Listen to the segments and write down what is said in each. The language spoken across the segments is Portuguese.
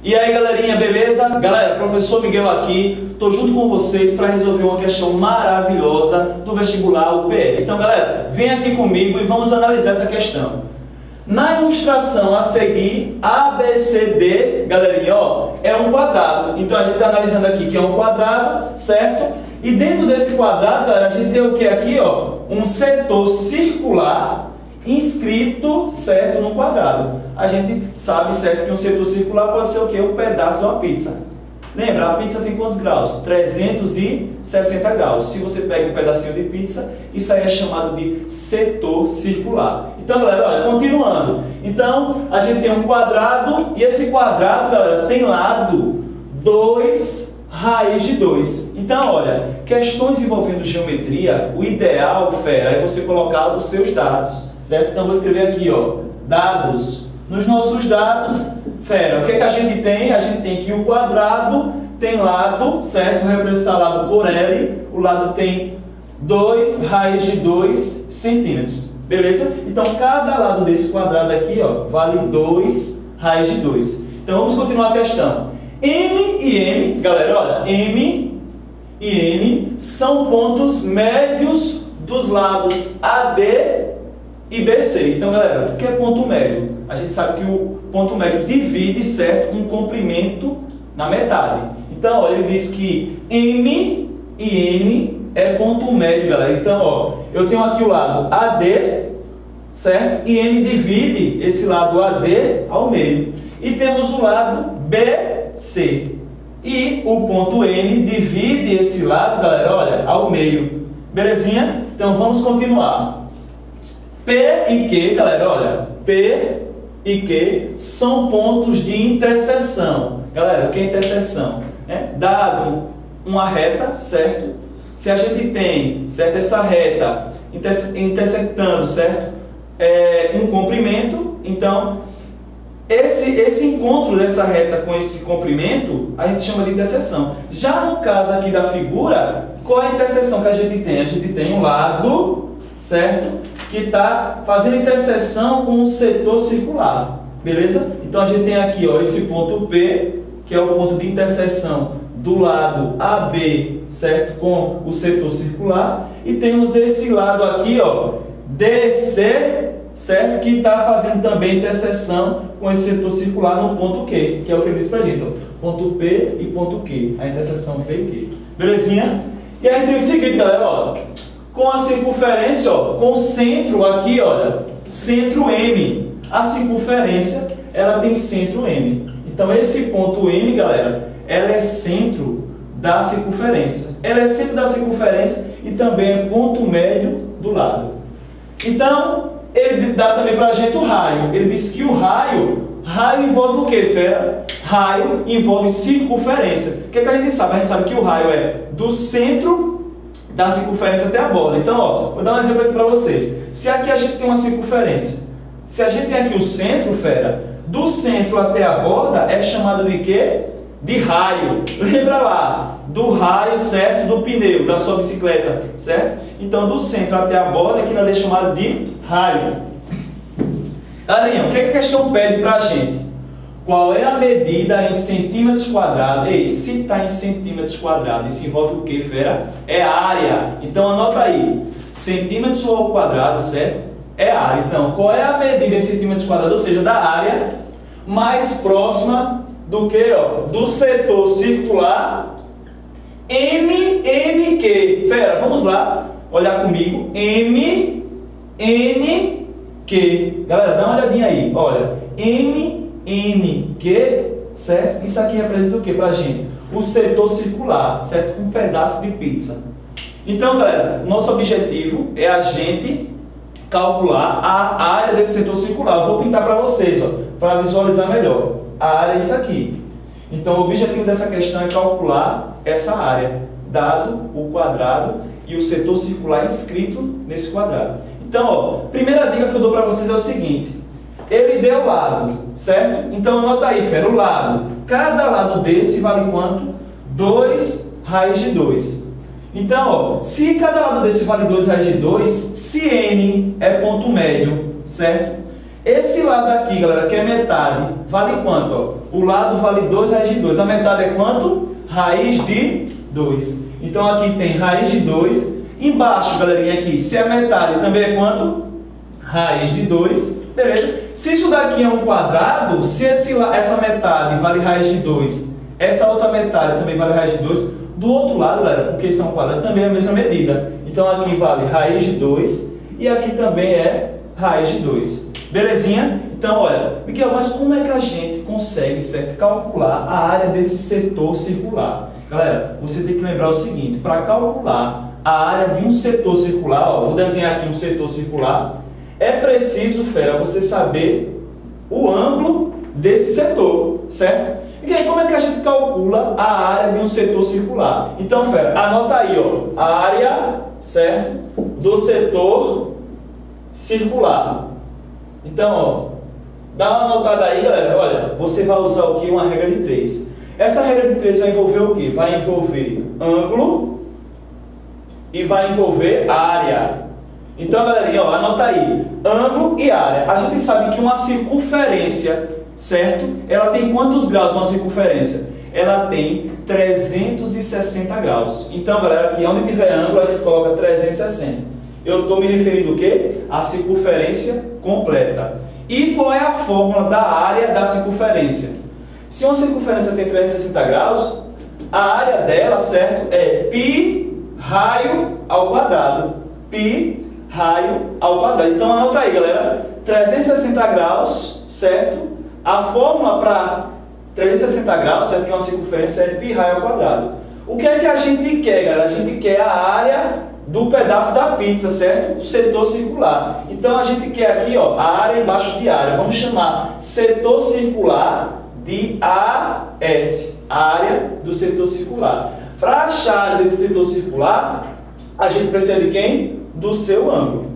E aí galerinha, beleza? Galera, professor Miguel aqui, tô junto com vocês para resolver uma questão maravilhosa do vestibular UPE. Então galera, vem aqui comigo e vamos analisar essa questão. Na ilustração a seguir, ABCD, galerinha, ó, é um quadrado. Então a gente está analisando aqui que é um quadrado, certo? E dentro desse quadrado, galera, a gente tem o que aqui, ó? Um setor circular inscrito, certo, no quadrado. A gente sabe, certo, que um setor circular pode ser o quê? Um pedaço de uma pizza. Lembra, a pizza tem quantos graus? 360 graus. Se você pega um pedacinho de pizza, isso aí é chamado de setor circular. Então, galera, olha, continuando. Então, a gente tem um quadrado e esse quadrado, galera, tem lado 2 raiz de 2. Então, olha, questões envolvendo geometria, o ideal, fera, é você colocar os seus dados, certo? Então, vou escrever aqui, ó, dados. Nos nossos dados, fera, o que é que a gente tem? A gente tem que o quadrado tem lado, certo? Representado por L, o lado tem 2 raiz de 2 centímetros, beleza? Então, cada lado desse quadrado aqui, ó, vale 2 raiz de 2. Então, vamos continuar a questão. M e N, galera, olha, M e N são pontos médios dos lados AD e BC. Então, galera, o que é ponto médio? A gente sabe que o ponto médio divide, certo, um comprimento na metade. Então, ó, ele diz que M e N é ponto médio, galera. Então, ó, eu tenho aqui o lado AD, certo? E M divide esse lado AD ao meio. E temos o lado BC. E o ponto N divide esse lado, galera, olha, ao meio. Belezinha? Então, vamos continuar. P e Q, galera, olha, P e Q são pontos de interseção. Galera, o que é interseção? Dado uma reta, certo? Se a gente tem, certo, essa reta intersectando, certo, um comprimento, então esse encontro dessa reta com esse comprimento a gente chama de interseção. Já no caso aqui da figura, qual é a interseção que a gente tem? A gente tem um lado, certo, que está fazendo interseção com o setor circular, beleza? Então a gente tem aqui, ó, esse ponto P, que é o ponto de interseção do lado AB, certo, com o setor circular, e temos esse lado aqui, ó, DC, certo, que está fazendo também interseção com esse setor circular no ponto Q, que é o que ele diz pra gente, ó, ponto P e ponto Q, a interseção P e Q, belezinha? E aí tem o seguinte, galera, ó, com a circunferência, ó, com o centro aqui, olha, centro M. A circunferência, ela tem centro M. Então, esse ponto M, galera, ela é centro da circunferência. Ela é centro da circunferência e também é ponto médio do lado. Então, ele dá também pra gente o raio. Ele diz que o raio envolve o que, fera? Raio envolve circunferência. O que é que a gente sabe? A gente sabe que o raio é do centro da circunferência até a borda. Então, ó, vou dar um exemplo aqui para vocês. Se aqui a gente tem uma circunferência, se a gente tem aqui o centro, fera, do centro até a borda é chamado de quê? De raio. Lembra lá, do raio, certo, do pneu, da sua bicicleta, certo? Então, do centro até a borda, aqui nós é chamado de raio. Galerinha, o que a questão pede para a gente? Qual é a medida em centímetros quadrados? Ei, se está em centímetros quadrados, isso envolve o que, fera? É área. Então, anota aí. Centímetros ao quadrado, certo? É área. Então, qual é a medida em centímetros quadrados? Ou seja, da área mais próxima do que, ó? Do setor circular MNQ. Fera, vamos lá. Olhar comigo. MNQ. Galera, dá uma olhadinha aí. Olha. MNQ, certo? Isso aqui representa o que para a gente? O setor circular, certo? Um pedaço de pizza. Então, galera, nosso objetivo é a gente calcular a área desse setor circular. Eu vou pintar para vocês, ó, para visualizar melhor. A área é isso aqui. Então, o objetivo dessa questão é calcular essa área, dado o quadrado e o setor circular inscrito nesse quadrado. Então, ó, primeira dica que eu dou para vocês é o seguinte. Ele deu lado, certo? Então, anota aí, fera, o lado. Cada lado desse vale quanto? 2 raiz de 2. Então, ó, se cada lado desse vale 2 raiz de 2, se N é ponto médio, certo? Esse lado aqui, galera, que é metade, vale quanto? Ó? O lado vale 2 raiz de 2. A metade é quanto? Raiz de 2. Então aqui tem raiz de 2. Embaixo, galerinha, aqui, se a metade também é quanto? Raiz de 2. Beleza? Se isso daqui é um quadrado, se essa metade vale raiz de 2, essa outra metade também vale raiz de 2, do outro lado, galera, porque isso é um quadrado, também é a mesma medida. Então aqui vale raiz de 2 e aqui também é raiz de 2. Belezinha? Então, olha, Miguel, mas como é que a gente consegue, certo, calcular a área desse setor circular? Galera, você tem que lembrar o seguinte, para calcular a área de um setor circular, ó, vou desenhar aqui um setor circular, é preciso, fera, você saber o ângulo desse setor, certo? E aí, como é que a gente calcula a área de um setor circular? Então, fera, anota aí, ó, a área, certo, do setor circular. Então, ó, dá uma anotada aí, galera. Olha, você vai usar o que? Uma regra de 3. Essa regra de 3 vai envolver o que? Vai envolver ângulo e vai envolver área. Então, galerinha, ó, anota aí, ângulo e área. A gente sabe que uma circunferência, certo? Ela tem quantos graus uma circunferência? Ela tem 360 graus. Então, galera, aqui onde tiver ângulo, a gente coloca 360. Eu estou me referindo o quê? A circunferência completa. E qual é a fórmula da área da circunferência? Se uma circunferência tem 360 graus, a área dela, certo, é π raio ao quadrado. Π raio ao quadrado. Então anota aí, galera. 360 graus, certo? A fórmula para 360 graus, certo, que é uma circunferência, é π raio ao quadrado. O que é que a gente quer, galera? A gente quer a área do pedaço da pizza, certo? O setor circular. Então a gente quer aqui, ó, a área embaixo de área. Vamos chamar setor circular de AS, a área do setor circular. Para achar a área desse setor circular, a gente precisa de quem? Do seu ângulo.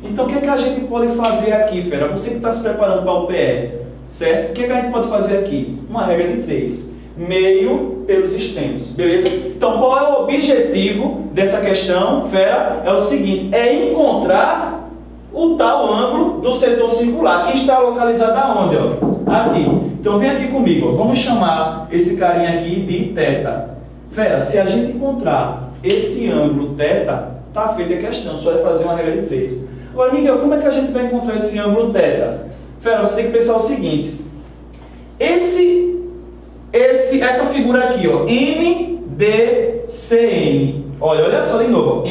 Então o que é que a gente pode fazer aqui, fera? Você que está se preparando para o PE, certo? O que é que a gente pode fazer aqui? Uma regra de 3. Meio pelos extremos, beleza? Então, qual é o objetivo dessa questão, fera? É o seguinte, é encontrar o tal ângulo do setor circular, que está localizado aonde, ó? Aqui. Então, vem aqui comigo, ó. Vamos chamar esse carinha aqui de θ. Fera, se a gente encontrar esse ângulo θ, tá feita a questão, só é fazer uma regra de 3. Agora, Miguel, como é que a gente vai encontrar esse ângulo θ? Fera, você tem que pensar o seguinte, essa figura aqui, ó, MDCN. Olha só de novo,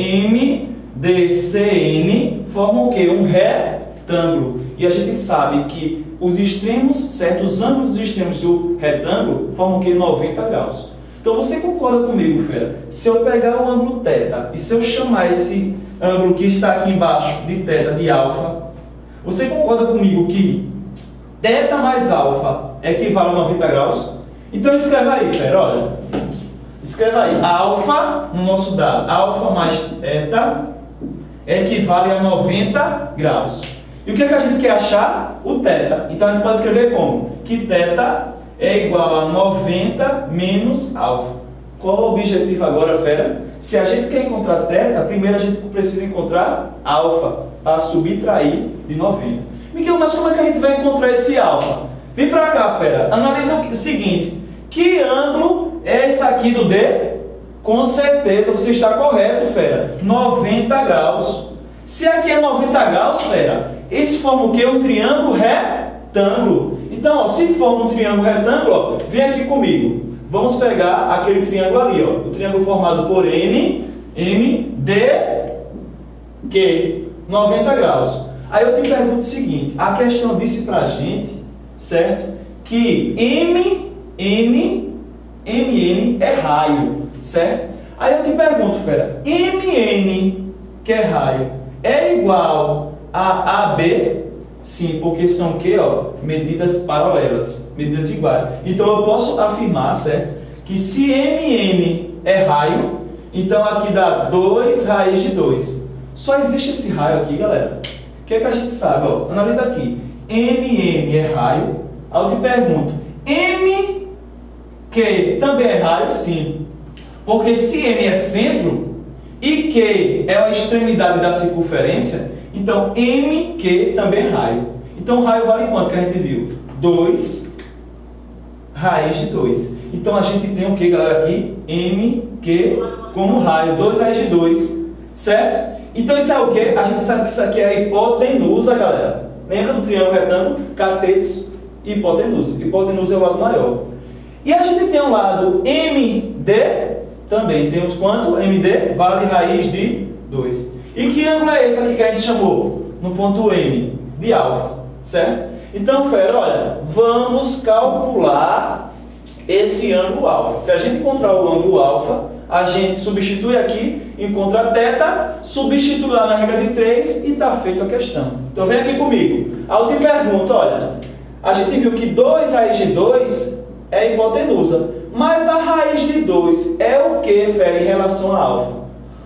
MDCN forma o quê? Um retângulo. E a gente sabe que os extremos, certo? Os ângulos dos extremos do retângulo formam o quê? 90 graus. Então você concorda comigo, fera? Se eu pegar o ângulo θ e se eu chamar esse ângulo que está aqui embaixo de θ de alfa, você concorda comigo que θ mais alfa equivale a 90 graus? Então escreve aí, fera, olha. Escreve aí, alfa, no nosso dado, alfa mais θ equivale a 90 graus. E o que é que a gente quer achar? O θ. Então a gente pode escrever como? Que θ é igual a 90 menos alfa. Qual o objetivo agora, fera? Se a gente quer encontrar θ, primeiro a gente precisa encontrar alfa, para subtrair de 90. Miguel, mas como é que a gente vai encontrar esse alfa? Vem para cá, fera. Analisa o seguinte. Que ângulo é esse aqui do D? Com certeza você está correto, fera. 90 graus. Se aqui é 90 graus, fera, esse forma o quê? Um triângulo retângulo. Então, ó, se forma um triângulo retângulo, ó, vem aqui comigo. Vamos pegar aquele triângulo ali, ó, o triângulo formado por N, M, D, Q, 90 graus. Aí eu te pergunto o seguinte, a questão disse pra gente, certo? Que MN é raio, certo? Aí eu te pergunto, fera, MN, que é raio, é igual a AB? Sim, porque são o quê? Ó, medidas paralelas, medidas iguais. Então eu posso afirmar, certo? Que se MN é raio, então aqui dá 2 raiz de 2. Só existe esse raio aqui, galera. O que é que a gente sabe? Ó, analisa aqui. MN é raio. Aí eu te pergunto, M que também é raio? Sim. Porque se M é centro e Q é a extremidade da circunferência, então MQ também é raio. Então o raio vale quanto que a gente viu? 2 raiz de 2. Então a gente tem o que, galera, aqui? MQ como raio, 2 raiz de 2, certo? Então isso é o que? A gente sabe que isso aqui é a hipotenusa, galera. Lembra do triângulo retângulo? Catetos e hipotenusa. Hipotenusa é o lado maior. E a gente tem um lado MD, também temos quanto? MD vale raiz de 2. E que ângulo é esse aqui que a gente chamou? No ponto M, de alfa, certo? Então, fera, olha, vamos calcular esse ângulo alfa. Se a gente encontrar o ângulo alfa, a gente substitui aqui, encontra θ, substitui lá na regra de 3 e está feita a questão. Então vem aqui comigo. Aí eu te pergunto, olha, a gente viu que 2 raiz de 2 é hipotenusa, mas a raiz de 2 é o que, fera, em relação a alfa?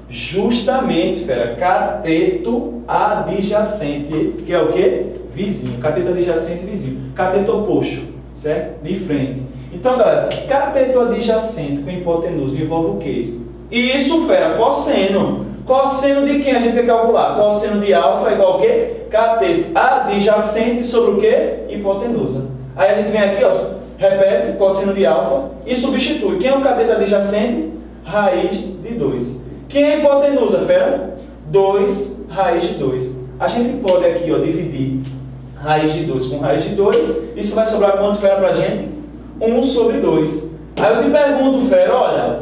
Justamente, fera, cateto adjacente, que é o que? Vizinho. Cateto adjacente, vizinho. Cateto oposto, certo? De frente. Então, galera, cateto adjacente com hipotenusa envolve o quê? Isso, fera, cosseno. Cosseno de quem a gente tem que calcular? Cosseno de alfa é igual ao quê? Cateto adjacente sobre o quê? Hipotenusa. Aí a gente vem aqui, ó, repete, cosseno de alfa e substitui. Quem é o cateto adjacente? Raiz de 2. Quem é a hipotenusa, fera? 2 raiz de 2. A gente pode aqui, ó, dividir raiz de 2 com raiz de 2. Isso vai sobrar quanto, fera, pra gente? 1 sobre 2. Aí eu te pergunto, fera, olha,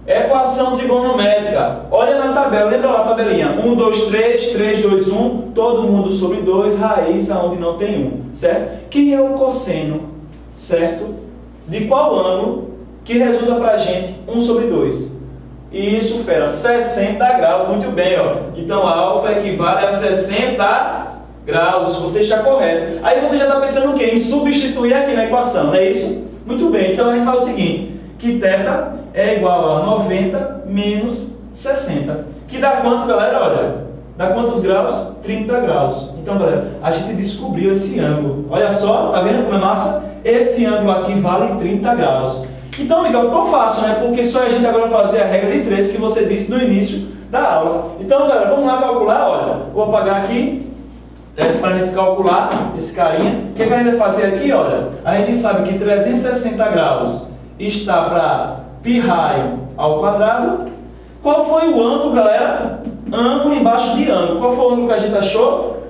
equação trigonométrica. Olha na tabela, lembra lá a tabelinha? 1, 2, 3, 3, 2, 1, todo mundo sobre 2, raiz aonde não tem 1, certo? Quem é o cosseno, certo? De qual ângulo que resulta pra gente 1 sobre 2? Isso, fera, 60 graus, muito bem, ó. Então, alfa equivale a 60 graus, você está correto. Aí você já está pensando o quê? Em substituir aqui na equação, não é isso? Muito bem, então a gente fala o seguinte, que θ é igual a 90 menos 60. Que dá quanto, galera? Olha, dá quantos graus? 30 graus. Então, galera, a gente descobriu esse ângulo. Olha só, tá vendo como é massa? Esse ângulo aqui vale 30 graus. Então, Miguel, ficou fácil, né? Porque só a gente agora fazer a regra de 3 que você disse no início da aula. Então, galera, vamos lá calcular, olha. Vou apagar aqui, para a gente calcular esse carinha. O que a gente vai fazer aqui, olha? A gente sabe que 360 graus está para π raio ao quadrado. Qual foi o ângulo, galera? Ângulo embaixo de ângulo. Qual foi o ângulo que a gente achou?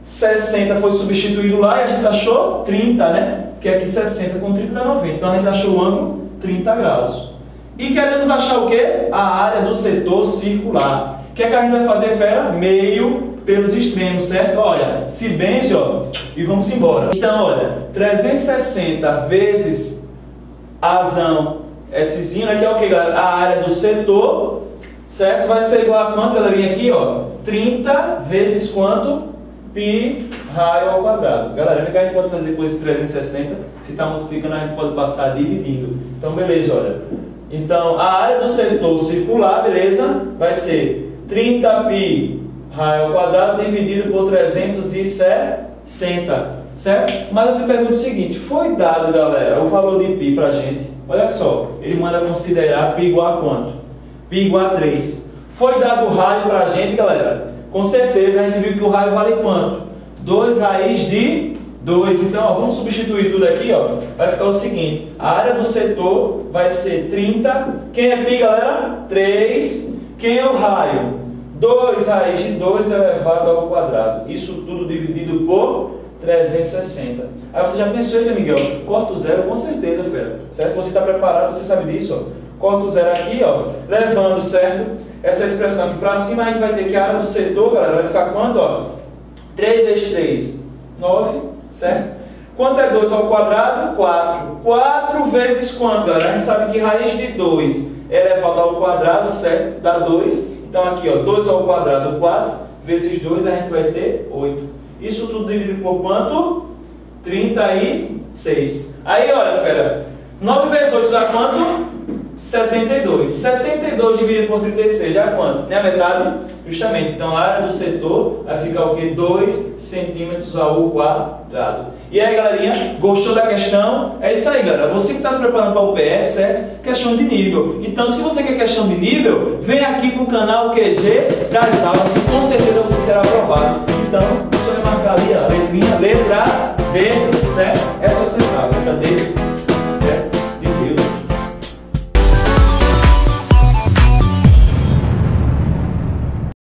60 foi substituído lá e a gente achou 30, né? Porque aqui 60 com 30 dá 90. Então a gente achou o ângulo 30 graus. E queremos achar o quê? A área do setor circular. O que é que a gente vai fazer, fera? Meio pelos extremos, certo? Olha, se benze, ó, e vamos embora. Então, olha, 360 vezes azão, Szinho, né, que é o que, galera? A área do setor, certo? Vai ser igual a quanto, galerinha, aqui, ó? 30 vezes quanto? Π raio ao quadrado. Galera, o que a gente pode fazer com esse 360? Se está multiplicando, a gente pode passar dividindo. Então, beleza, olha. Então, a área do setor circular, beleza? Vai ser 30π raio ao quadrado dividido por 360, certo? Mas eu te pergunto o seguinte, foi dado, galera, o valor de π para a gente. Olha só, ele manda considerar π igual a quanto? π igual a 3. Foi dado o raio para a gente, galera? Com certeza a gente viu que o raio vale quanto? 2 raiz de 2. Então, ó, vamos substituir tudo aqui, ó. Vai ficar o seguinte, a área do setor vai ser 30. Quem é π, galera? 3. Quem é o raio? 2 raiz de 2 elevado ao quadrado. Isso tudo dividido por 360. Aí você já pensou, eita, Miguel, corta o zero? Com certeza, fera. Certo? Você está preparado, você sabe disso, ó. Corta o zero aqui, ó, levando, certo? Essa expressão aqui para cima, a gente vai ter que a área do setor, galera, vai ficar quanto, ó? 3 vezes 3, 9, certo? Quanto é 2 ao quadrado? 4. 4 vezes quanto, galera? A gente sabe que raiz de 2 elevado ao quadrado, certo? Dá 2. Então aqui, ó, 2 ao quadrado, 4, vezes 2, a gente vai ter 8. Isso tudo dividido por quanto? 36. Aí, olha, fera, 9 vezes 8 dá quanto? 72. 72 dividido por 36 dá quanto? Nem a metade? Justamente. Então, a área do setor vai ficar o quê? 2 centímetros ao quadrado. E aí, galerinha, gostou da questão? É isso aí, galera. Você que está se preparando para o PR, certo? Questão de nível. Então, se você quer questão de nível, vem aqui para o canal QG das aulas e com certeza você será aprovado. Então, marcar ali a letrinha, letra D, certo? Essa você sabe, letra D.